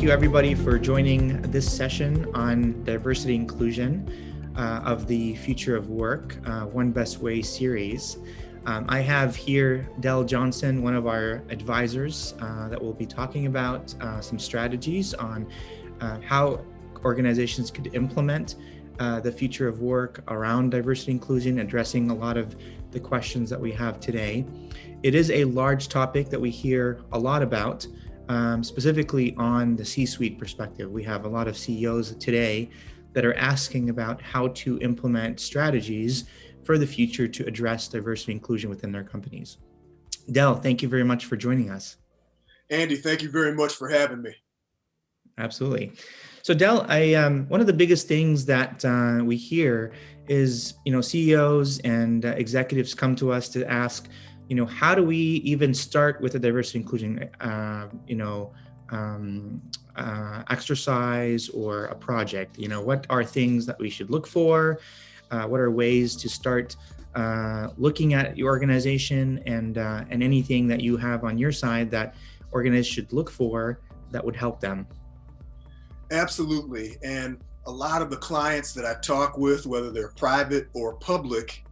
thank you everybody for joining this session on diversity inclusion of the Future of Work, One Best Way series. I have here Del Johnson, one of our advisors, that will be talking about some strategies on how organizations could implement the future of work around diversity inclusion, addressing a lot of the questions that we have today. It is a large topic that we hear a lot about, specifically on the C-suite perspective. We have a lot of CEOs today that are asking about how to implement strategies for the future to address diversity inclusion within their companies. Del, thank you very much for joining us. Andy, thank you very much for having me. Absolutely. So Del, one of the biggest things that we hear is, CEOs and executives come to us to ask, how do we even start with a diversity inclusion, exercise or a project? What are things that we should look for? What are ways to start looking at your organization and anything that you have on your side that organizations should look for that would help them? Absolutely. And a lot of the clients that I talk with, whether they're private or public,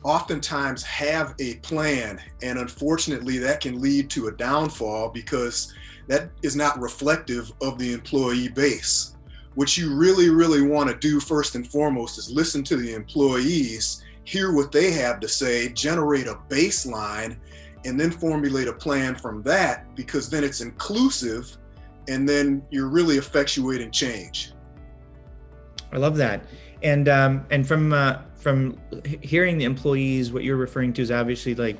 oftentimes have a plan. And unfortunately, that can lead to a downfall because that is not reflective of the employee base. What you really, really want to do first and foremost is listen to the employees, hear what they have to say, generate a baseline, and then formulate a plan from that, because then it's inclusive. And then you're really effectuating change. I love that. And from hearing the employees, what you're referring to is obviously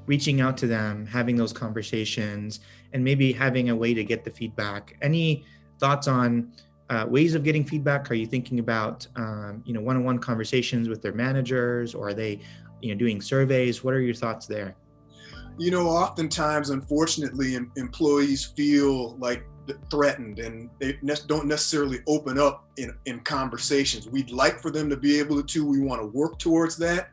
reaching out to them, having those conversations, and maybe having a way to get the feedback. Any thoughts on ways of getting feedback? Are you thinking about one-on-one conversations with their managers, or are they doing surveys? What are your thoughts there? Oftentimes, unfortunately, employees feel like threatened and they don't necessarily open up in conversations. We'd like for them to be able to. We want to work towards that.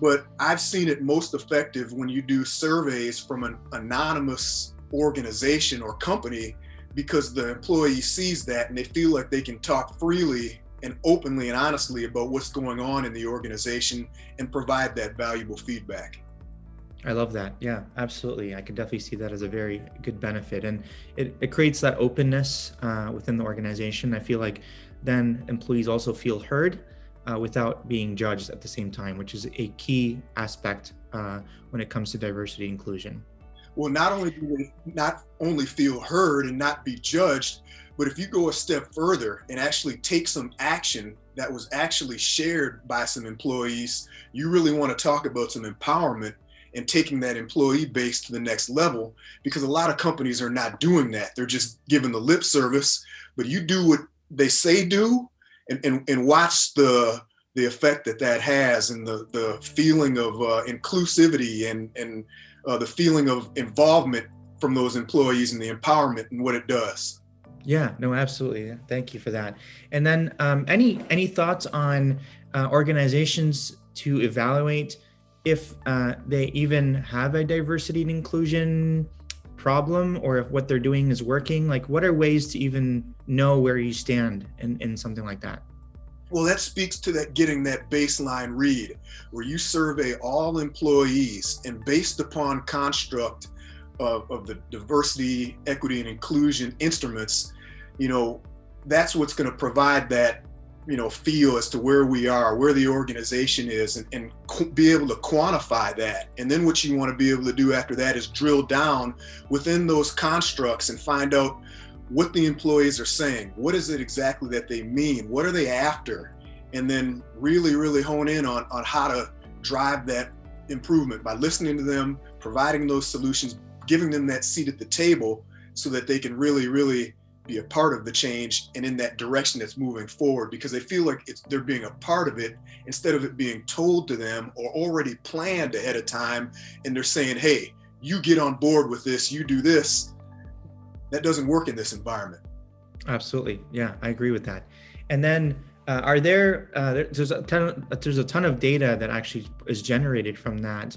But I've seen it most effective when you do surveys from an anonymous organization or company, because the employee sees that and they feel like they can talk freely and openly and honestly about what's going on in the organization and provide that valuable feedback. I love that. Yeah, absolutely. I can definitely see that as a very good benefit. And it creates that openness within the organization. I feel like then employees also feel heard without being judged at the same time, which is a key aspect when it comes to diversity inclusion. Well, not only do they not only feel heard and not be judged, but if you go a step further and actually take some action that was actually shared by some employees, you really want to talk about some empowerment and taking that employee base to the next level, because a lot of companies are not doing that. They're just giving the lip service, but you do what they say do and watch the effect that has, and the feeling of inclusivity and the feeling of involvement from those employees and the empowerment and what it does. Yeah, no, absolutely. Thank you for that. And then any thoughts on organizations to evaluate if they even have a diversity and inclusion problem, or if what they're doing is working? Like, what are ways to even know where you stand in something like that? Well, that speaks to that getting that baseline read, where you survey all employees, and based upon construct of the diversity, equity, and inclusion instruments, that's what's going to provide that feel as to where we are, where the organization is, and be able to quantify that. And then what you want to be able to do after that is drill down within those constructs and find out what the employees are saying. What is it exactly that they mean? What are they after? And then really, really hone in on how to drive that improvement by listening to them, providing those solutions, giving them that seat at the table so that they can really, really be a part of the change and in that direction that's moving forward, because they feel like they're being a part of it instead of it being told to them or already planned ahead of time. And they're saying, hey, you get on board with this, you do this. That doesn't work in this environment. Absolutely. Yeah, I agree with that. And then there's a ton of data that actually is generated from that.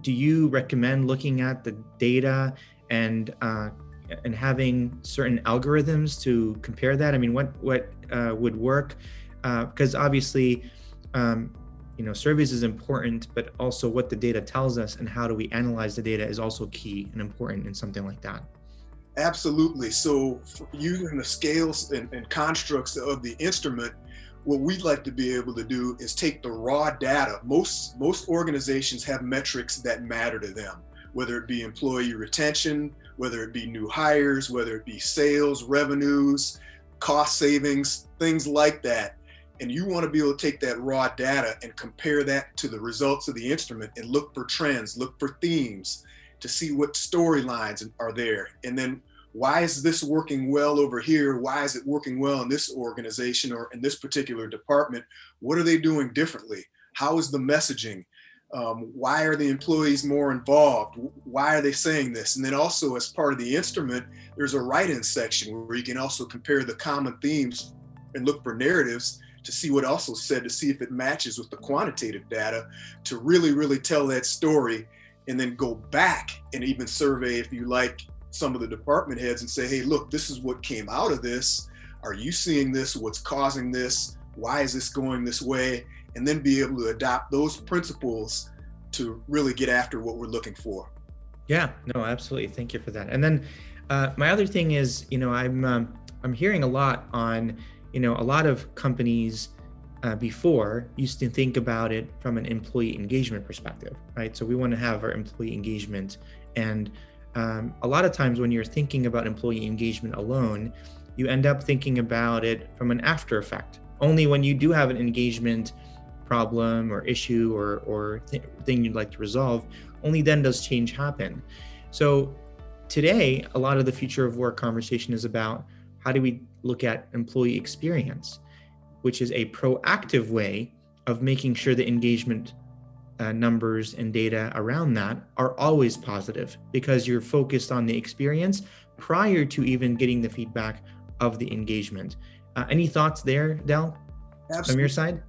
Do you recommend looking at the data and and having certain algorithms to compare that? I mean, what would work? Because obviously, surveys is important, but also what the data tells us and how do we analyze the data is also key and important in something like that. Absolutely. So using the scales and constructs of the instrument, what we'd like to be able to do is take the raw data. Most organizations have metrics that matter to them, whether it be employee retention, whether it be new hires, whether it be sales, revenues, cost savings, things like that. And you want to be able to take that raw data and compare that to the results of the instrument and look for trends, look for themes to see what storylines are there. And then why is this working well over here? Why is it working well in this organization or in this particular department? What are they doing differently? How is the messaging? Why are the employees more involved? Why are they saying this? And then also as part of the instrument, there's a write-in section where you can also compare the common themes and look for narratives to see what also said, to see if it matches with the quantitative data to really, really tell that story, and then go back and even survey, if you like, some of the department heads and say, hey, look, this is what came out of this. Are you seeing this? What's causing this? Why is this going this way? And then be able to adopt those principles to really get after what we're looking for. Yeah, no, absolutely. Thank you for that. And then my other thing is, I'm hearing a lot on, a lot of companies before used to think about it from an employee engagement perspective, right? So we want to have our employee engagement, and a lot of times when you're thinking about employee engagement alone, you end up thinking about it from an after effect. Only when you do have an engagement problem or issue or thing you'd like to resolve, only then does change happen. So today, a lot of the future of work conversation is about how do we look at employee experience, which is a proactive way of making sure the engagement numbers and data around that are always positive, because you're focused on the experience prior to even getting the feedback of the engagement. Any thoughts there, Del? Absolutely. From your side?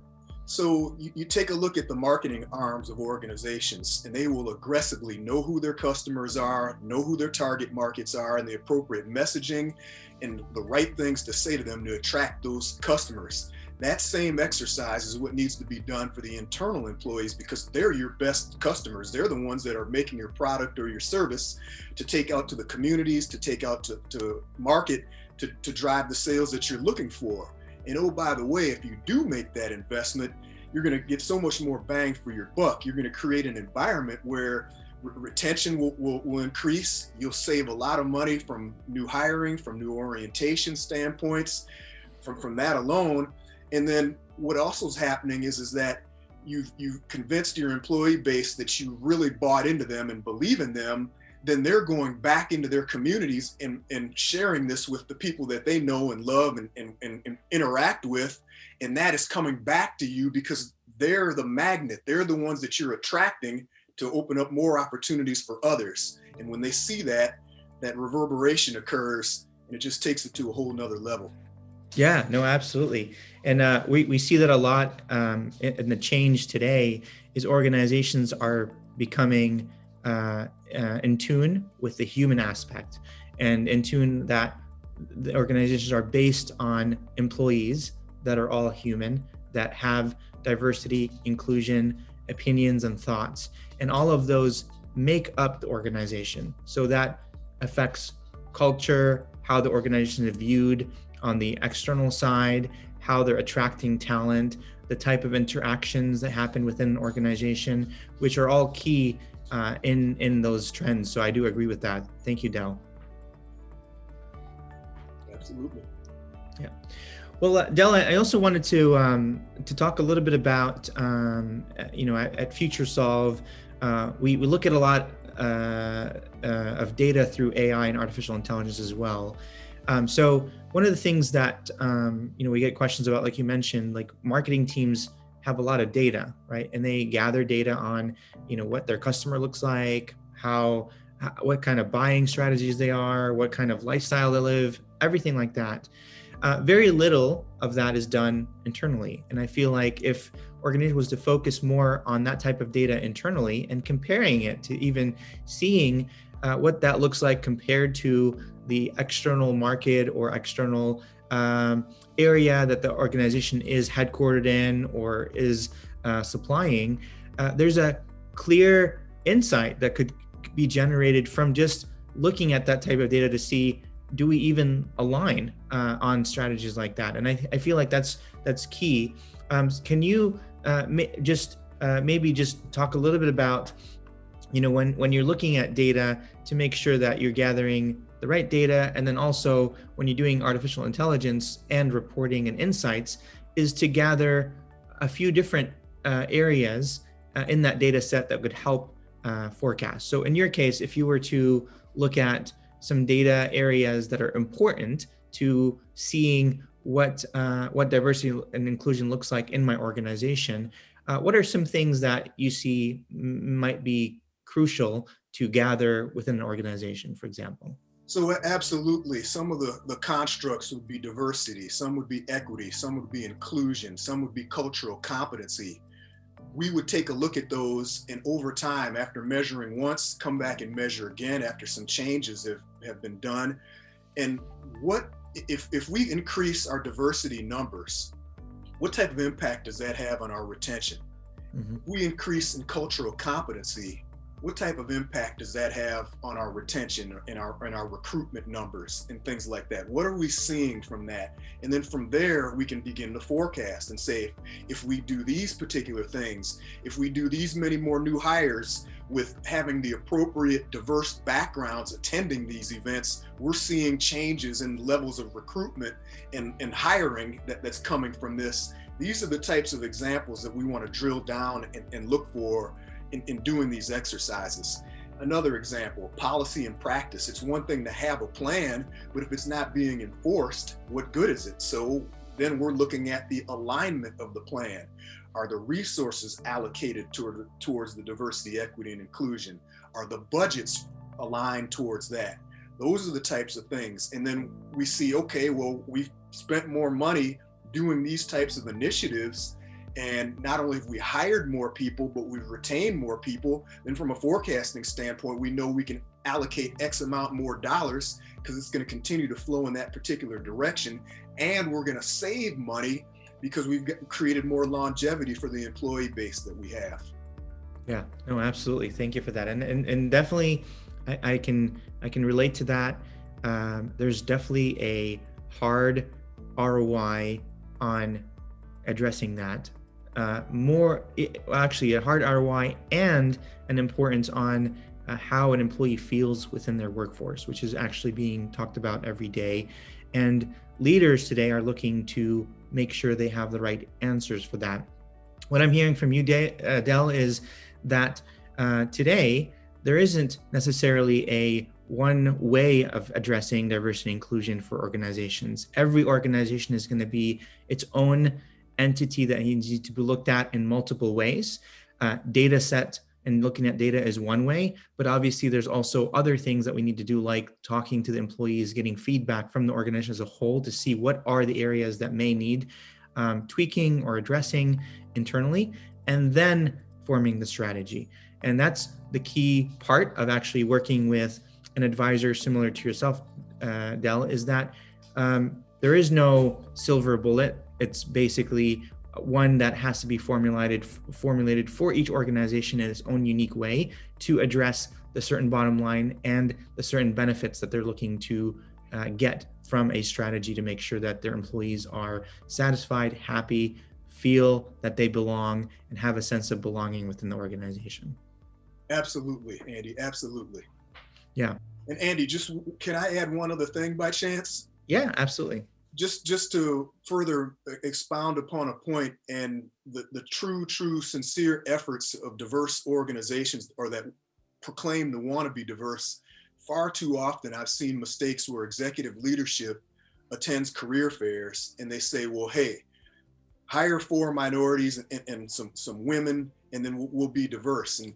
So you take a look at the marketing arms of organizations, and they will aggressively know who their customers are, know who their target markets are, and the appropriate messaging and the right things to say to them to attract those customers. That same exercise is what needs to be done for the internal employees, because they're your best customers. They're the ones that are making your product or your service to take out to the communities, to take out to market, to drive the sales that you're looking for. And oh, by the way, if you do make that investment, you're going to get so much more bang for your buck. You're going to create an environment where retention will increase. You'll save a lot of money from new hiring, from new orientation standpoints, from that alone. And then what also is happening is that you've convinced your employee base that you really bought into them and believe in them. Then they're going back into their communities and sharing this with the people that they know and love and interact with. And that is coming back to you because they're the magnet. They're the ones that you're attracting to open up more opportunities for others. And when they see that reverberation occurs, and it just takes it to a whole nother level. Yeah, no, absolutely. And we see that a lot in the change today is organizations are becoming in tune with the human aspect, and in tune that the organizations are based on employees that are all human, that have diversity, inclusion, opinions, and thoughts. And all of those make up the organization. So that affects culture, how the organization is viewed on the external side, how they're attracting talent, the type of interactions that happen within an organization, which are all key in those trends. So I do agree with that. Thank you, Del. Absolutely. Yeah. Well, Del, I also wanted to talk a little bit about, at FutureSolve, we look at a lot of data through AI and artificial intelligence as well. So one of the things that, we get questions about, like you mentioned, like marketing teams have a lot of data, right? And they gather data on, what their customer looks like, what kind of buying strategies they are, what kind of lifestyle they live, everything like that. Very little of that is done internally. And I feel like if organization was to focus more on that type of data internally and comparing it to even seeing what that looks like compared to the external market or external area that the organization is headquartered in or is supplying, there's a clear insight that could be generated from just looking at that type of data to see, do we even align on strategies like that? And I feel like that's key. Can you maybe just talk a little bit about, when you're looking at data to make sure that you're gathering the right data, and then also when you're doing artificial intelligence and reporting and insights, is to gather a few different areas in that data set that would help forecast. So in your case, if you were to look at some data areas that are important to seeing what diversity and inclusion looks like in my organization, what are some things that you see might be crucial to gather within an organization, for example? So absolutely, some of the constructs would be diversity, some would be equity, some would be inclusion, some would be cultural competency. We would take a look at those, and over time, after measuring once, come back and measure again after some changes have been done. And what if we increase our diversity numbers, what type of impact does that have on our retention? Mm-hmm. If we increase in cultural competency, what type of impact does that have on our retention and our recruitment numbers and things like that? What are we seeing from that? And then from there, we can begin to forecast and say, if we do these particular things, if we do these many more new hires with having the appropriate diverse backgrounds attending these events, we're seeing changes in levels of recruitment and hiring that's coming from this. These are the types of examples that we want to drill down and look for in doing these exercises. Another example, policy and practice. It's one thing to have a plan, but if it's not being enforced, what good is it? So then we're looking at the alignment of the plan. Are the resources allocated towards the diversity, equity, and inclusion? Are the budgets aligned towards that? Those are the types of things. And then we see, okay, well, we've spent more money doing these types of initiatives, and not only have we hired more people, but we've retained more people. Then from a forecasting standpoint, we know we can allocate X amount more dollars because it's going to continue to flow in that particular direction. And we're going to save money because we've created more longevity for the employee base that we have. Yeah, no, absolutely. Thank you for that. And definitely, I can relate to that. There's definitely a hard ROI on addressing that. Actually a hard ROI and an importance on how an employee feels within their workforce, which is actually being talked about every day. And leaders today are looking to make sure they have the right answers for that. What I'm hearing from you, Del, is that today there isn't necessarily a one way of addressing diversity and inclusion for organizations. Every organization is going to be its own entity that needs to be looked at in multiple ways. Data set and looking at data is one way, but obviously there's also other things that we need to do, like talking to the employees, getting feedback from the organization as a whole to see what are the areas that may need tweaking or addressing internally, and then forming the strategy. And that's the key part of actually working with an advisor similar to yourself, Del, is that there is no silver bullet. It's basically one that has to be formulated for each organization in its own unique way to address the certain bottom line and the certain benefits that they're looking to get from a strategy to make sure that their employees are satisfied, happy, feel that they belong, and have a sense of belonging within the organization. Absolutely, Andy, absolutely. Yeah. And Andy, can I add one other thing by chance? Yeah, absolutely. Just to further expound upon a point, and the true sincere efforts of diverse organizations, or that proclaim to want to be diverse, far too often I've seen mistakes where executive leadership attends career fairs and they say, well, hey, hire 4 minorities and some women, and then we'll be diverse. And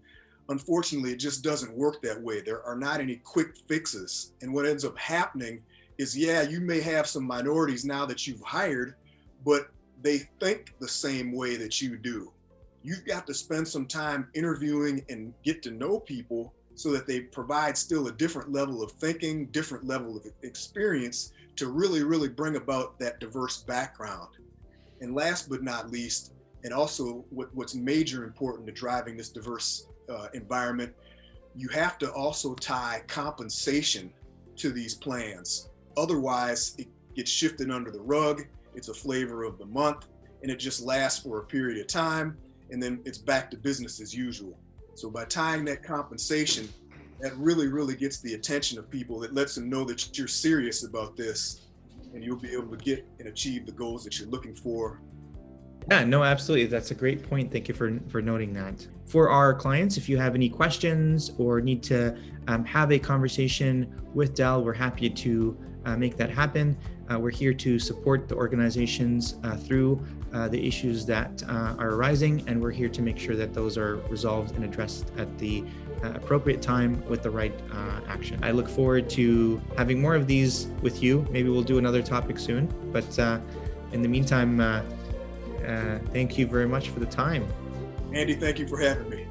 unfortunately, it just doesn't work that way. There are not any quick fixes. And what ends up happening is, yeah, you may have some minorities now that you've hired, but they think the same way that you do. You've got to spend some time interviewing and get to know people so that they provide still a different level of thinking, different level of experience to really bring about that diverse background. And last but not least, and also what's major important to driving this diverse environment, you have to also tie compensation to these plans. Otherwise, it gets shifted under the rug. It's a flavor of the month, and it just lasts for a period of time, and then it's back to business as usual. So by tying that compensation, that really gets the attention of people. That lets them know that you're serious about this, and you'll be able to get and achieve the goals that you're looking for. Yeah, no, absolutely. That's a great point. Thank you for noting that. For our clients, if you have any questions or need to have a conversation with Dell, we're happy to make that happen. We're here to support the organizations through the issues that are arising, and we're here to make sure that those are resolved and addressed at the appropriate time with the right action. I look forward to having more of these with you. Maybe we'll do another topic soon, but in the meantime, thank you very much for the time. Andy, thank you for having me.